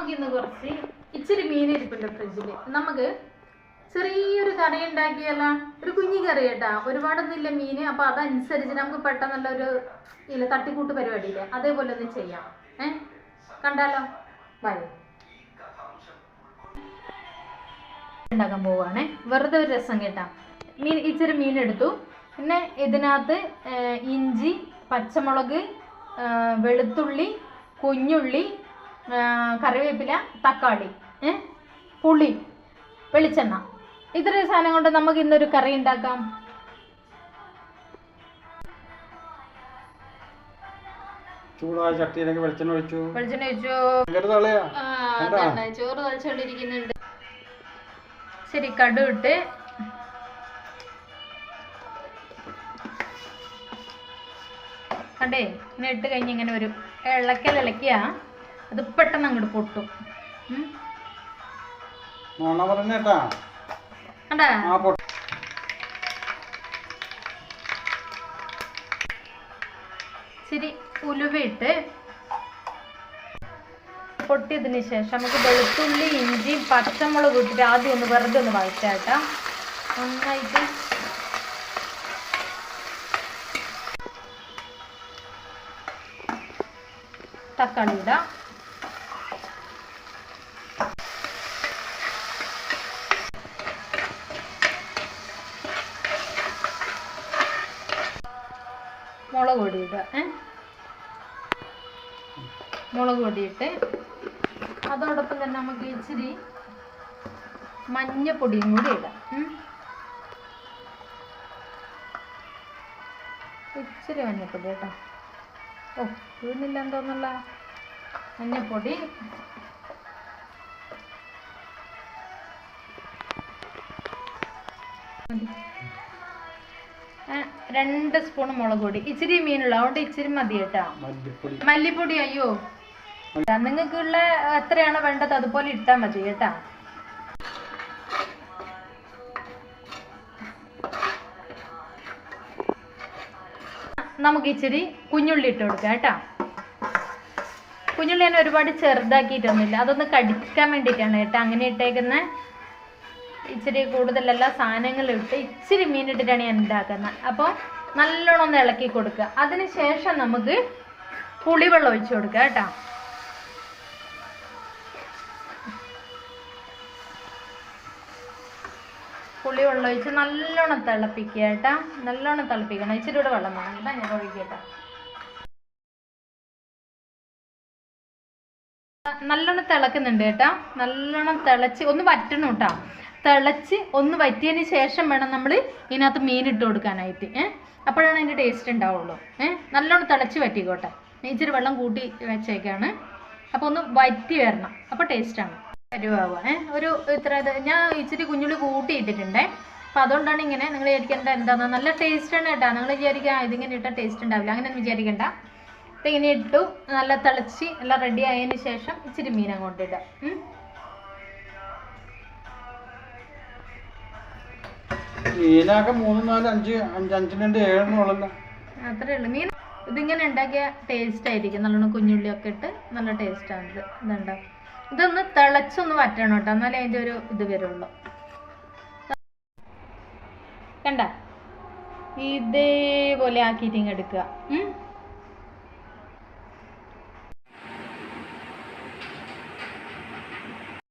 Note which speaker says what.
Speaker 1: നമുക്കിന്ന് കുറച്ച് ഇച്ചിരി മീൻ ഇരിപ്പുണ്ട് ഫ്രിഡ്ജിൽ. നമുക്ക് ചെറിയൊരു കറി ഉണ്ടാക്കിയല്ല, ഒരു കുഞ്ഞി കറി കേട്ടാ, ഒരുപാടൊന്നുമില്ല മീൻ. അപ്പൊ അതനുസരിച്ച് നമുക്ക് പെട്ടെന്നുള്ള ഒരു തട്ടിക്കൂട്ട് പരിപാടിയില്ലേ, അതേപോലെ ഒന്ന് ചെയ്യാം. കണ്ടാലോ? ബൈ. ഉണ്ടാക്കാൻ പോവാണേ. വെറുതെ ഒരു രസം കേട്ടാ. ഇച്ചിരി മീൻ എടുത്തു. പിന്നെ ഇതിനകത്ത് ഇഞ്ചി, പച്ചമുളക്, വെളുത്തുള്ളി, കുഞ്ഞുള്ളി, കറിവേപ്പില, തക്കാളി, പുളി, വെളിച്ചെണ്ണ, ഇത്രയും സാധനം കൊണ്ട് നമുക്ക് ഇന്നൊരു കറി ഉണ്ടാക്കാം.
Speaker 2: ചൂടായ ചട്ടിയിലേക്ക് വെളിച്ചെണ്ണ ഒഴിച്ചു.
Speaker 1: ചോറ് തളിച്ചോണ്ടിരിക്കുന്നുണ്ട്. ശരി, കടുവിട്ട് കണ്ടേ, ഇങ്ങനെ ഇട്ട് കഴിഞ്ഞ് ഇങ്ങനെ ഒരു ഇളക്കിയ അത് പെട്ടെന്ന് അങ്ങോട്ട് പൊട്ടും. ശരി, ഉലുവയിട്ട് പൊട്ടിയതിന് ശേഷം നമുക്ക് വെളുത്തുള്ളി, ഇഞ്ചിയും പച്ചമുളക് ഇട്ടിട്ട് ആദ്യം ഒന്ന് വെറുതെ ഒന്ന് വഴറ്റാട്ടാ. നന്നായിട്ട് തക്കാളി ഇടാം. മുളക് പൊടി ഇടുക. മുളക് പൊടിയിട്ട് അതോടൊപ്പം തന്നെ നമുക്ക് ഇച്ചിരി മഞ്ഞപ്പൊടിയും കൂടി ഇടാം. ഇച്ചിരി മഞ്ഞപ്പൊടി കേട്ടോ. ഓ, വീണില്ല എന്തോന്നല്ല. മഞ്ഞപ്പൊടി, രണ്ട് സ്പൂൺ മുളക് പൊടി, ഇച്ചിരി മീനുള്ള അതുകൊണ്ട് ഇച്ചിരി മതി കേട്ടാ. മല്ലിപ്പൊടി അയ്യോ, നിങ്ങൾക്കുള്ള എത്രയാണോ വേണ്ടത് അതുപോലെ ഇട്ടാൽ മതി കേട്ടാ. നമുക്ക് ഇച്ചിരി കുഞ്ഞുള്ളി ഇട്ട് കൊടുക്കാം കേട്ടാ. കുഞ്ഞുള്ളി ഞാൻ ഒരുപാട് ചെറുതാക്കിയിട്ടൊന്നുമില്ല, അതൊന്ന് കടിക്കാൻ വേണ്ടിയിട്ടാണ് കേട്ടോ അങ്ങനെ ഇട്ടേക്കുന്നത്. ഇച്ചിരി കൂടുതൽ എല്ലാ സാധനങ്ങളും ഇട്ട് ഇച്ചിരി മീൻ ഇട്ടിട്ടാണ് ഞാൻ ഉണ്ടാക്കുന്നത്. അപ്പോൾ നല്ലോണം ഒന്ന് ഇളക്കി കൊടുക്കുക. അതിന് ശേഷം നമുക്ക് പുളിവെള്ളം ഒഴിച്ചു കൊടുക്കുക കേട്ടോ. പുളിവെള്ളം ഒഴിച്ച് നല്ലോണം തിളപ്പിക്കുക കേട്ടാ. നല്ലോണം തിളപ്പിക്കണം. ഇച്ചിരി കൂടെ വെള്ളം വേണം കേട്ടോ. ഞാൻ ഒഴിക്കട്ടെ. നല്ലോണം തിളക്കുന്നുണ്ട് കേട്ടോ. നല്ലോണം തിളച്ച് ഒന്ന് വറ്റണം കേട്ടോ. തിളച്ച് ഒന്ന് വറ്റിയതിന് ശേഷം വേണം നമ്മൾ ഇതിനകത്ത് മീൻ ഇട്ട് കൊടുക്കാനായിട്ട്. അപ്പോഴാണ് അതിൻ്റെ ടേസ്റ്റ് ഉണ്ടാവുള്ളൂ. നല്ലോണം തിളച്ച് വറ്റിക്കോട്ടെ. ഇച്ചിരി വെള്ളം കൂട്ടി വെച്ചേക്കാണ്. അപ്പോൾ ഒന്ന് വറ്റി വരണം, അപ്പോൾ ടേസ്റ്റാണ്. കരുവാവുക ഒരു ഇത്ര ഞാൻ ഇച്ചിരി കുഞ്ഞുള്ളി കൂട്ടിയിട്ടിട്ടുണ്ടേ. അപ്പോൾ അതുകൊണ്ടാണ് ഇങ്ങനെ. നിങ്ങൾ വിചാരിക്കേണ്ട എന്താണെന്ന്, നല്ല ടേസ്റ്റാണ് കേട്ടോ. നിങ്ങൾ വിചാരിക്കുക ഇതിങ്ങനെ ഇട്ടാൽ ടേസ്റ്റ് ഉണ്ടാവില്ല, അങ്ങനെയൊന്നും വിചാരിക്കണ്ട. അപ്പം ഇങ്ങനെ ഇട്ടു, നല്ല തിളച്ച് എല്ലാം റെഡി ആയതിന് ശേഷം ഇച്ചിരി മീൻ അങ്ങോട്ട് ഇടാം. അത്രേ ഉള്ളൂ. മീൻ ഇതിങ്ങനെ ഉണ്ടാക്കിയ ടേസ്റ്റ് ആയിരിക്കും. നല്ലോണം കുഞ്ഞുള്ളിയൊക്കെ ഇട്ട് നല്ല ടേസ്റ്റാണ് ഇത്. ഇതുണ്ടാവും. ഇതൊന്ന് തിളച്ചൊന്ന് വറ്റണം കേട്ടോ, എന്നാലേ അതിൻ്റെ ഒരു ഇത് വരുള്ളൂ. കണ്ട, ഇതേപോലെ ആക്കിയിട്ട് ഇങ്ങ് എടുക്കുക.